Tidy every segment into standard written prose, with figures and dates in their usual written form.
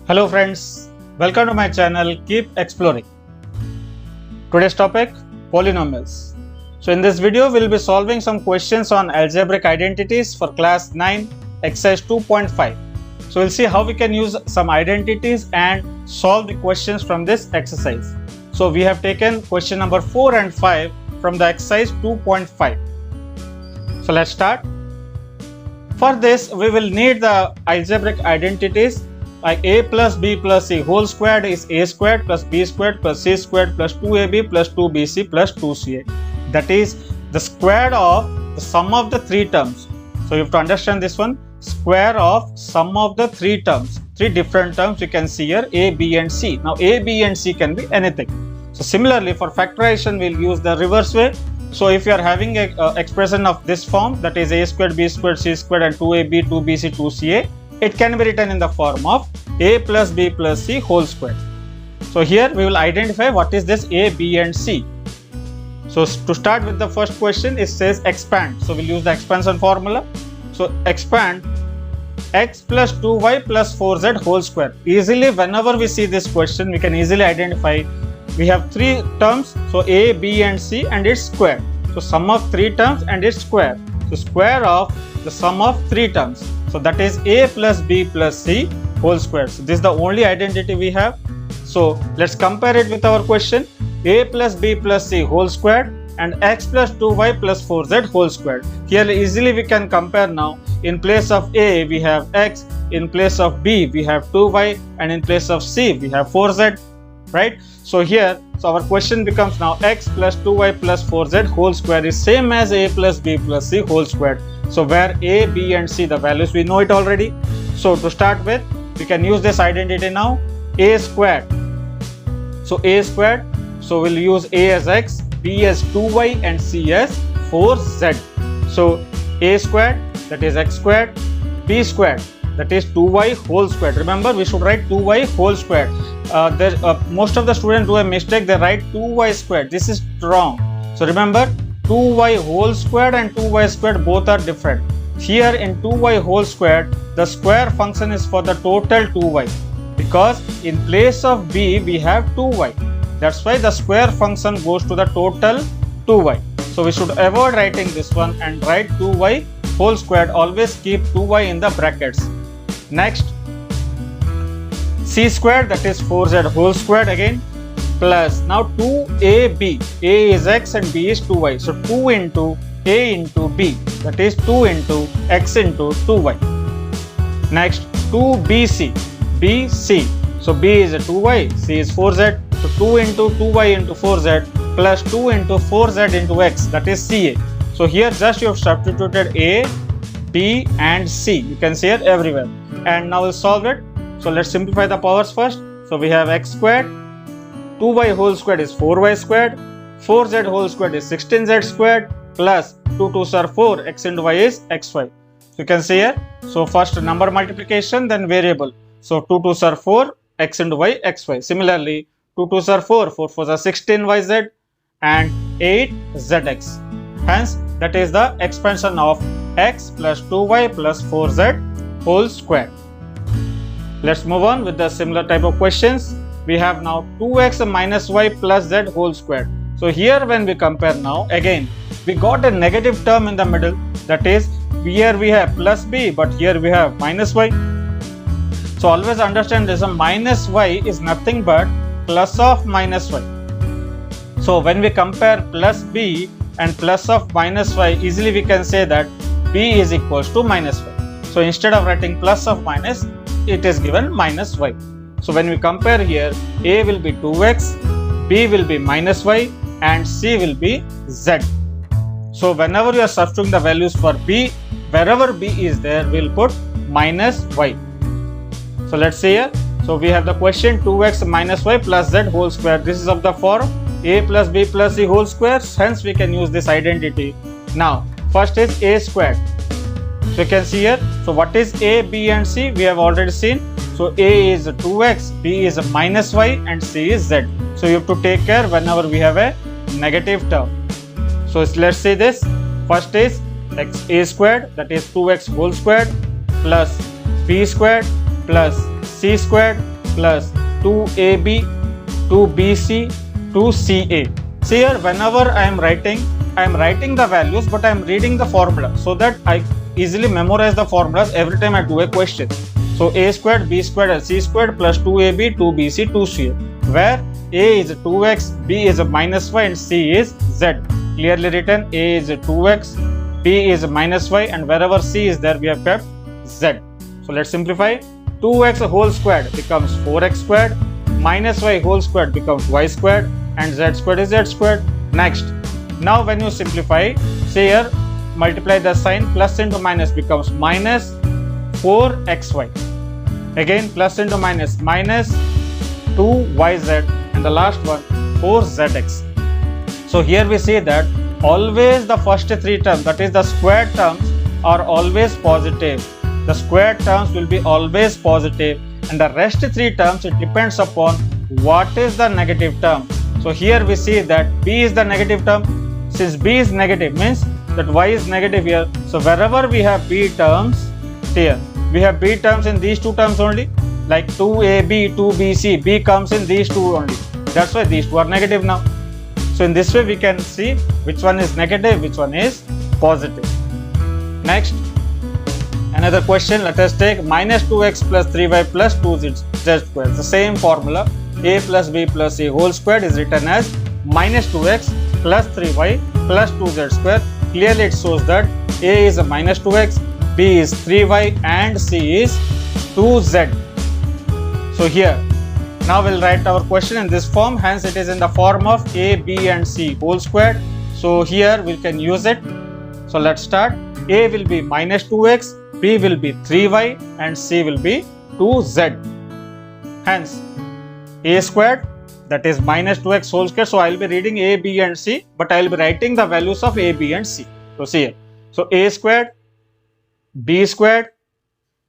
Hello friends, welcome to my channel. Keep exploring. Today's topic, polynomials. So in this video we'll be solving some questions on algebraic identities for class 9 exercise 2.5. So we'll see how we can use some identities and solve the questions from this exercise. So we have taken question number 4 and 5 from the exercise 2.5. So let's start. For this we will need the algebraic identities like a plus b plus c whole squared is a squared plus b squared plus c squared plus 2ab plus 2bc plus 2ca. That is the square of the sum of the three terms. So you have to understand this one, square of sum of the three terms, three different terms you can see here, a, b and c. Now a, b and c can be anything. So similarly for factorization we'll use the reverse way. So if you are having a expression of this form, that is a squared, b squared, c squared and 2ab, 2bc, 2ca, it can be written in the form of a plus b plus c whole square. So here we will identify what is this a, b and c. So to start with the first question, it says expand. So we'll use the expansion formula. So expand x plus 2y plus 4z whole square. Easily whenever we see this question, we can easily identify we have three terms. So a, b and c and its square. So sum of three terms and its square. So square of the sum of three terms. So that is a plus b plus c whole square. So this is the only identity we have. So let's compare it with our question. A plus b plus c whole squared and x plus 2y plus 4z whole squared. Here easily we can compare now. In place of a we have x, in place of b we have 2y and in place of c we have 4z, right? So here, so our question becomes now x plus 2y plus 4z whole square is same as a plus b plus c whole squared. So where a, b and c the values we know it already. So to start with, we can use this identity now, a squared. So a squared, so we'll use a as x, b as 2y and c as 4z. So a squared, that is x squared, b squared, that is 2y whole squared. Remember, we should write 2y whole squared. Most of the students do a mistake, they write 2y squared. This is wrong. So remember, 2y whole squared and 2y squared both are different. Here in 2y whole squared, the square function is for the total 2y, because in place of b we have 2y. That's why the square function goes to the total 2y. So we should avoid writing this one and write 2y whole squared. Always keep 2y in the brackets. Next, c squared, that is 4z whole squared again, plus now 2ab, a is x and b is 2y. So 2 into a into b, that is 2 into x into 2y. Next, 2bc, bc. So b is a 2y, c is 4z. So 2 into 2y into 4z plus 2 into 4z into x, that is ca. So here just you have substituted a, b and c. You can see it everywhere. And now we'll solve it. So let's simplify the powers first. So we have x squared, 2y whole squared is 4y squared, 4z whole squared is 16z squared, plus 2 2s are 4, x into y is xy. You can see here. So first number multiplication, then variable. So 2 2s are 4, x into y, xy. Similarly, 2 2s are 4, 4 4s are 16yz and 8zx. Hence, that is the expansion of x plus 2y plus 4z whole square. Let's move on with the similar type of questions. We have now 2x minus y plus z whole square. So here when we compare now, again, we got a negative term in the middle. That is, here we have plus b, but here we have minus y. So always understand this, a minus y is nothing but plus of minus y. So when we compare plus b and plus of minus y, easily we can say that b is equals to minus y. So instead of writing plus of minus, it is given minus y. So when we compare here, a will be 2x, b will be minus y and c will be z. So whenever you are substituting the values for b, wherever b is there, we will put minus y. So let's see here. So we have the question 2x minus y plus z whole square. This is of the form a plus b plus c whole square. Hence we can use this identity. Now first is a squared. So you can see here. So what is a, b and c? We have already seen. So a is 2x, b is minus y and c is z. So you have to take care whenever we have a negative term. So let's see this. First is x a squared, that is 2x whole squared plus b squared plus c squared plus 2ab, 2bc, 2ca. See here, whenever I am writing the values, but I am reading the formula so that I easily memorize the formulas every time I do a question. So a squared, b squared and c squared plus 2ab, 2bc, 2ca, where a is 2x, b is a minus y and c is z. Clearly written, a is 2x, b is minus y, and wherever c is there we have kept z. So let's simplify. 2x whole squared becomes 4x squared, minus y whole squared becomes y squared, and z squared is z squared. Next, now when you simplify, say here, multiply the sign, plus into minus becomes minus 4xy. Again plus into minus, minus 2yz, and the last one 4zx. So here we see that always the first three terms, that is the square terms, are always positive. The square terms will be always positive, and the rest three terms, it depends upon what is the negative term. So here we see that b is the negative term. Since b is negative, means that y is negative here. So wherever we have b terms, here we have b terms in these two terms only, like 2ab, 2bc, b comes in these two only. That's why these two are negative now. So in this way we can see which one is negative, which one is positive. Next, another question. Let us take minus 2x plus 3y plus 2z squared. The same formula, a plus b plus c whole squared is written as minus 2x plus 3y plus 2z squared. Clearly it shows that a is a minus 2x, b is 3y and c is 2z. So here, now we'll write our question in this form, hence it is in the form of a, b and c whole squared. So here we can use it. So let's start. A will be minus 2x, b will be 3y and c will be 2z. Hence a squared, that is minus 2x whole square. So I will be reading a, b and c, but I will be writing the values of a, b and c. So see here. So a squared, b squared,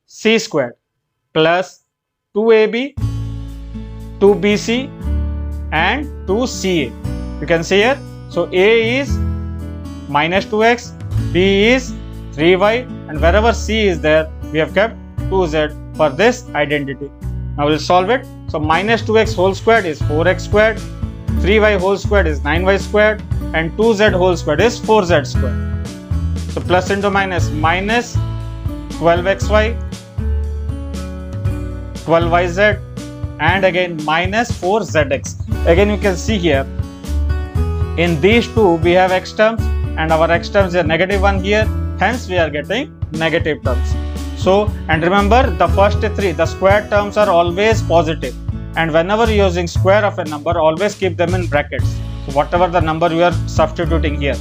c squared plus 2ab, 2bc and 2ca. You can see here. So a is minus 2x, b is 3y, and wherever c is there we have kept 2z for this identity. Now we'll solve it. So minus 2x whole squared is 4x squared, 3y whole squared is 9y squared, and 2z whole squared is 4z squared. So plus into minus, minus 12xy, 12yz, and again minus 4zx. Again you can see here, in these two we have x terms, and our x terms are negative 1 here, hence we are getting negative terms. So, and remember, the first three, the square terms are always positive, and whenever you are using square of a number, always keep them in brackets. So whatever the number you are substituting here,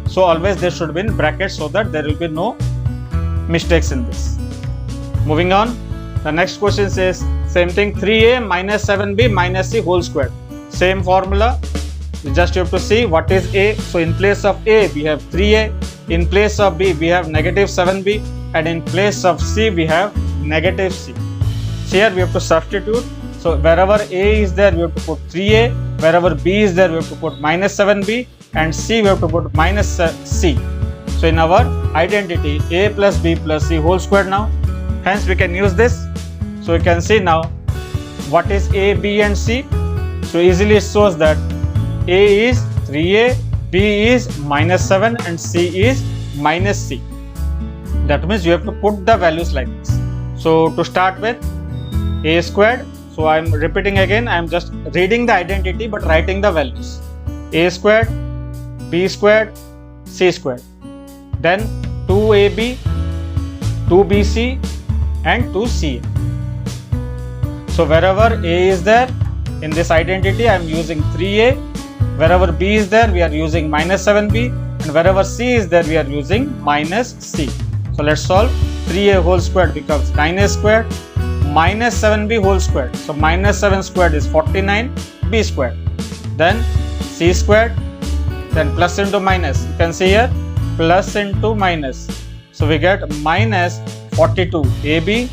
so always they should be in brackets so that there will be no mistakes in this. Moving on, the next question says same thing, 3a minus 7b minus c whole squared. Same formula, you just have to see what is a. So in place of a we have 3a, in place of b we have negative 7b, and in place of c we have negative c. So here we have to substitute. So wherever a is there we have to put 3a, wherever b is there we have to put minus 7b, and c we have to put minus c. So in our identity, a plus b plus c whole squared now, hence we can use this. So you can see now what is a, b and c. So easily it shows that a is 3a, b is minus 7 and c is minus c. That means you have to put the values like this. So to start with, a squared, so I am repeating again, I am just reading the identity but writing the values. A squared, b squared, c squared. Then 2ab, 2bc and 2ca. So wherever a is there in this identity I am using 3a, wherever b is there we are using minus 7b, and wherever c is there we are using minus c. So let's solve. 3a whole squared becomes 9a squared, minus 7b whole squared. So minus 7 squared is 49b squared. Then c squared, then plus into minus. You can see here plus into minus. So we get minus 42ab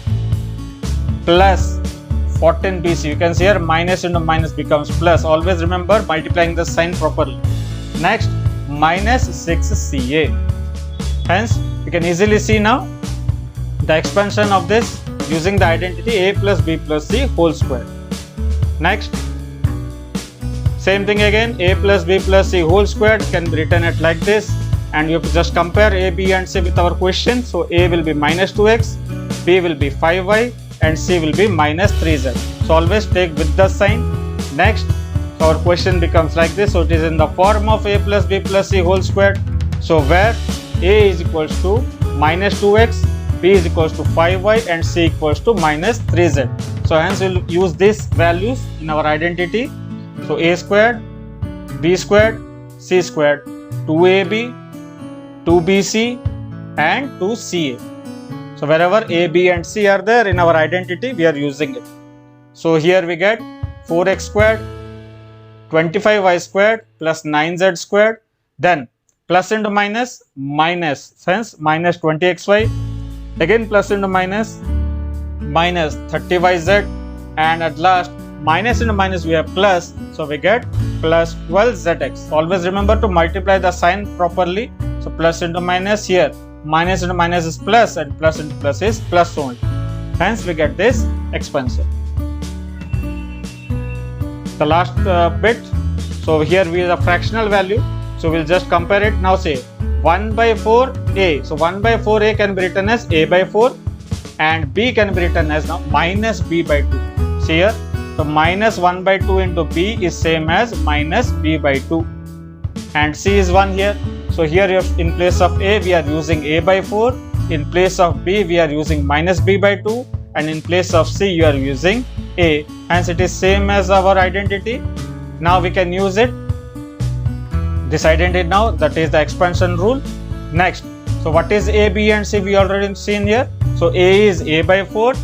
plus 14bc. You can see here minus into minus becomes plus. Always remember multiplying the sign properly. Next, minus 6ca. Hence, you can easily see now the expansion of this using the identity a plus b plus c whole square. Next, same thing again, a plus b plus c whole squared can be written at like this, and you have to just compare a, b and c with our question. So a will be minus 2x, b will be 5y, and c will be minus 3z. So always take with the sign. Next, so our question becomes like this. So it is in the form of a plus b plus c whole squared. So where a is equals to minus 2x, b is equals to 5y, and c equals to minus 3z. So hence we will use these values in our identity. So a squared, b squared, c squared, 2ab, 2bc, and 2ca. So wherever a, b and c are there in our identity, we are using it. So here we get 4x squared, 25y squared plus 9z squared, then plus into minus, minus, hence minus 20xy, again plus into minus, minus 30yz, and at last minus into minus we have plus, so we get plus 12zx. Always remember to multiply the sign properly. So plus into minus, here minus into minus is plus, and plus into plus is plus only. Hence we get this expansion. The last bit, so here we have a fractional value, so we'll just compare it. Now say 1 by 4a, so 1 by 4a can be written as a by 4, and b can be written as now minus b by 2. See here, so minus 1 by 2 into b is same as minus b by 2, and c is 1 here. So here you have, in place of a we are using a by 4, in place of b we are using minus b by 2, and in place of c you are using a. Hence it is same as our identity. Now we can use it, this identity now, that is the expansion rule. Next, so what is a, b and c we already seen here. So a is a by 4,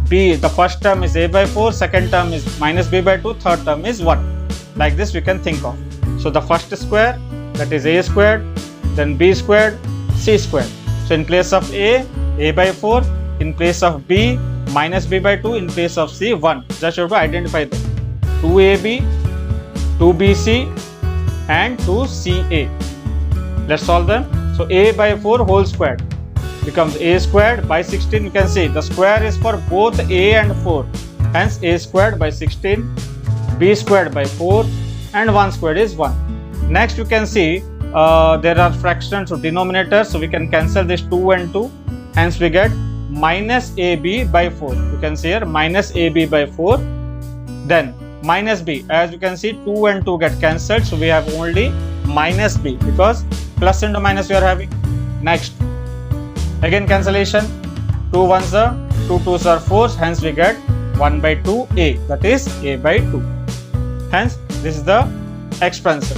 b, the first term is a by 4, second term is minus b by 2, third term is 1. Like this we can think of. So the first square, that is a squared, then b squared, c squared. So in place of a by 4, in place of b, minus b by 2, in place of c, 1. Just have to identify them. 2ab, 2bc, and 2ca. Let's solve them. So a by 4 whole squared becomes a squared by 16. You can see the square is for both a and 4. Hence a squared by 16, b squared by 4, and 1 squared is 1. Next you can see there are fractions to denominators, so we can cancel this 2 and 2. Hence we get minus ab by 4. You can see here minus ab by 4. Then minus b, as you can see 2 and 2 get cancelled, so we have only minus b because plus into minus we are having. Next, again cancellation, 2 ones are 2 2s are 4s, hence we get 1 by 2a, that is a by 2. Hence this is the expansion.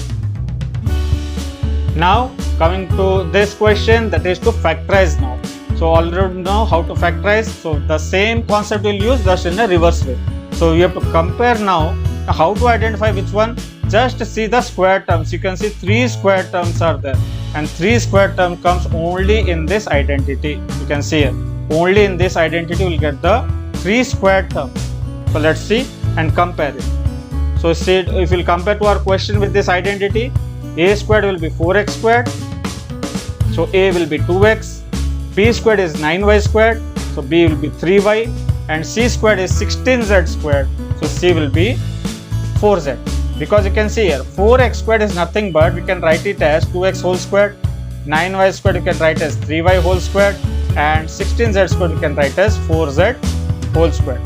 Now coming to this question, that is to factorize now. So already know how to factorize, so the same concept we'll use, just in a reverse way. So you have to compare now. How to identify which one? Just see the square terms. You can see 3 square terms are there, and 3 square term comes only in this identity. You can see here, only in this identity we will get the 3 square terms. So let's see and compare it. So see, if we'll compare to our question with this identity, a squared will be 4x squared, so a will be 2x, b squared is 9y squared, so b will be 3y, and c squared is 16z squared, so c will be 4z. Because you can see here 4x squared is nothing but we can write it as 2x whole squared, 9y squared you can write as 3y whole squared, and 16z squared you can write as 4z whole squared.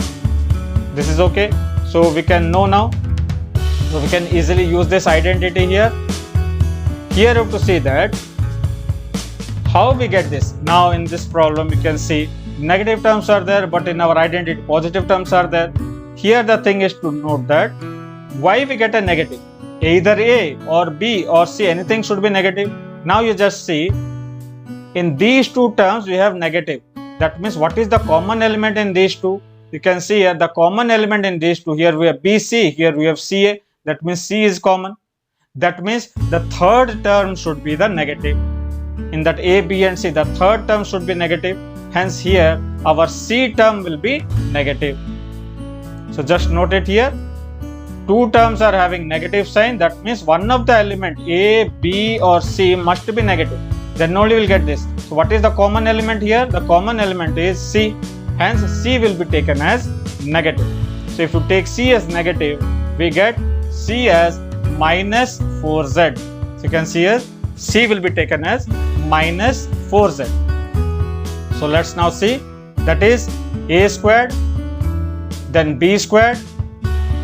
This is okay. So we can know now, so we can easily use this identity here. Here you have to see that how we get this. Now in this problem you can see negative terms are there, but in our identity positive terms are there. Here the thing is to note that why we get a negative. Either a or b or c, anything should be negative. Now you just see in these two terms we have negative. That means what is the common element in these two? You can see here the common element in these two. Here we have bc, here we have ca. That means c is common. That means the third term should be the negative. In that a, b and c, the third term should be negative. Hence here our c term will be negative. So just note it here. Two terms are having negative sign. That means one of the element a, b or c must be negative. Then only we will get this. So what is the common element here? The common element is c. Hence c will be taken as negative. So So if you take C as negative, we get C as minus 4z. So you can see here C will be taken as minus 4z. So let's now see, that is A squared, then B squared,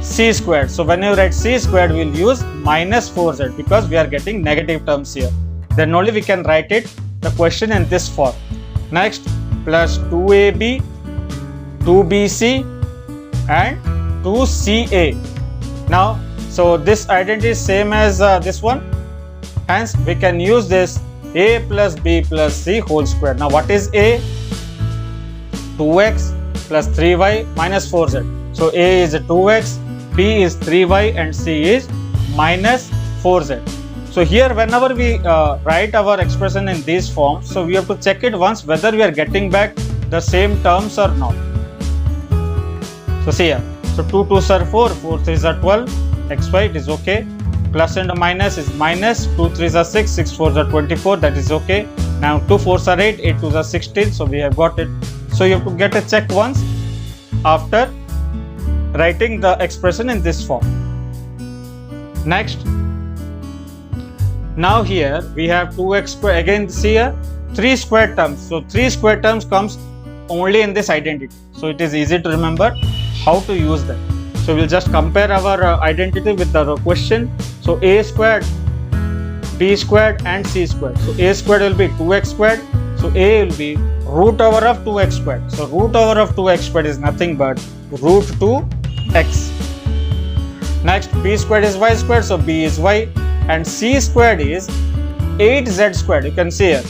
C squared. So when you write C squared, we will use minus 4z because we are getting negative terms here. Then only we can write it, the question in this form. Next, plus 2ab, 2bc and 2ca. Now, so this identity is same as this one. Hence, we can use this a plus b plus c whole square. Now, what is a? 2x plus 3y minus 4z. So, a is 2x, b is 3y and c is minus 4z. So, here whenever we write our expression in these forms, so we have to check it once whether we are getting back the same terms or not. So, see here. So, 2 2s are 4, 4 3s are 12, xy it is okay. Plus and minus is minus, 2 3s are 6, 6 4s are 24, that is okay. Now 2 4s are 8, 8 2s are 16, so we have got it. So you have to get a check once after writing the expression in this form. Next, now here we have 2x square, again see here 3 square terms. So 3 square terms comes only in this identity. So it is easy to remember how to use them. So we will just compare our identity with the question. So a squared, b squared and c squared. So a squared will be 2x squared. So a will be root over of 2x squared. So root over of 2x squared is nothing but root 2x. Next, b squared is y squared. So b is y and c squared is 8z squared. You can see here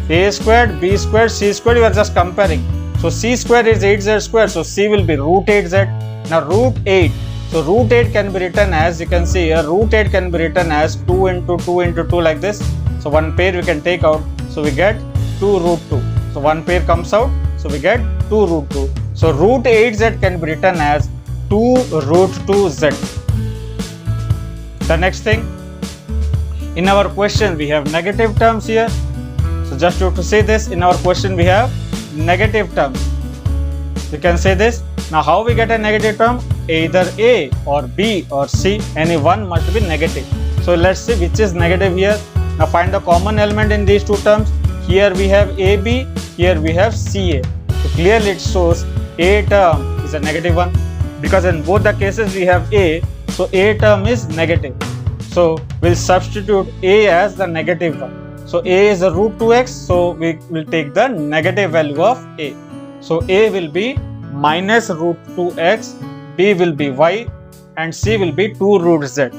a squared, b squared, c squared, you are just comparing. So c squared is 8z squared, so c will be root 8z. Now root 8, so root 8 can be written as, you can see here, root 8 can be written as 2 into 2 into 2 like this. So one pair we can take out, so we get 2 root 2. So one pair comes out, so we get 2 root 2. So root 8z can be written as 2 root 2z. The next thing, in our question we have negative terms here. So just to say this, in our question we have negative terms. You can say this. Now how we get a negative term? Either A or B or C, any one must be negative. So let's see which is negative here. Now find the common element in these two terms. Here we have AB, here we have CA. So clearly it shows A term is a negative one because in both the cases we have A, so A term is negative. So we'll substitute A as the negative one. So A is a root 2x, so we will take the negative value of A. So A will be minus root 2x, B will be y and C will be 2 root z.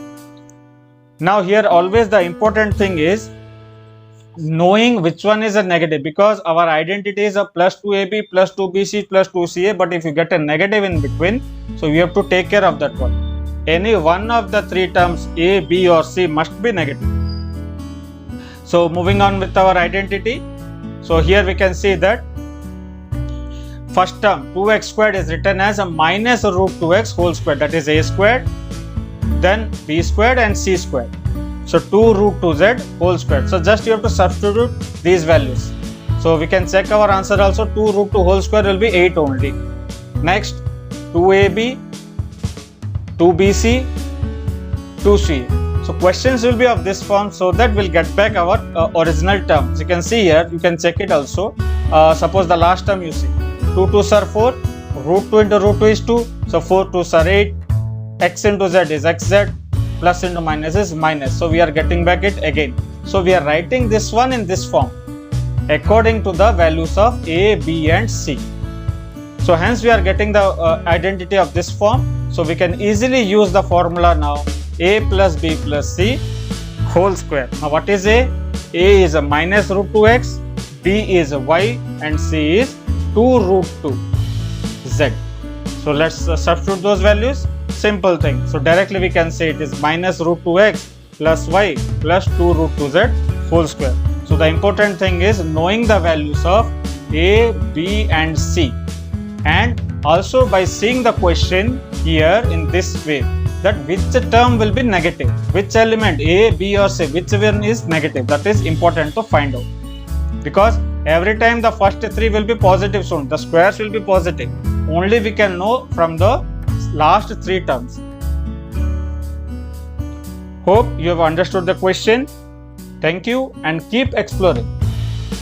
Now here always the important thing is knowing which one is a negative, because our identity is a plus 2ab plus 2bc plus 2ca, but if you get a negative in between, so you have to take care of that one. Any one of the three terms A, B or C must be negative. So moving on with our identity. So here we can see that first term 2x squared is written as a minus root 2x whole squared, that is a squared, then b squared and c squared. So 2 root 2z whole squared. So just you have to substitute these values. So we can check our answer also. 2 root 2 whole square will be 8 only. Next, 2ab, 2bc, 2ca. So questions will be of this form, so that we'll get back our original terms. You can see here, you can check it also. Suppose the last term you see 2 2s are 4, root 2 into root 2 is 2, so 4 2s are 8, x into z is xz, plus into minus is minus, so we are getting back it again. So we are writing this one in this form according to the values of a, b and c. So hence we are getting the identity of this form, so we can easily use the formula now, a plus b plus c whole square. Now what is a? A is a minus root 2x, b is a y and c is 2 root 2 z. So let's substitute those values. Simple thing. So directly we can say it is minus root 2x plus y plus 2 root 2z whole square. So the important thing is knowing the values of a, b and c, and also by seeing the question here in this way, that which term will be negative, which element a, b or c, which one is negative, that is important to find out, because every time the first three will be positive soon, the squares will be positive. only we can know from the last 3 terms. Hope you have understood the question. Thank you and keep exploring.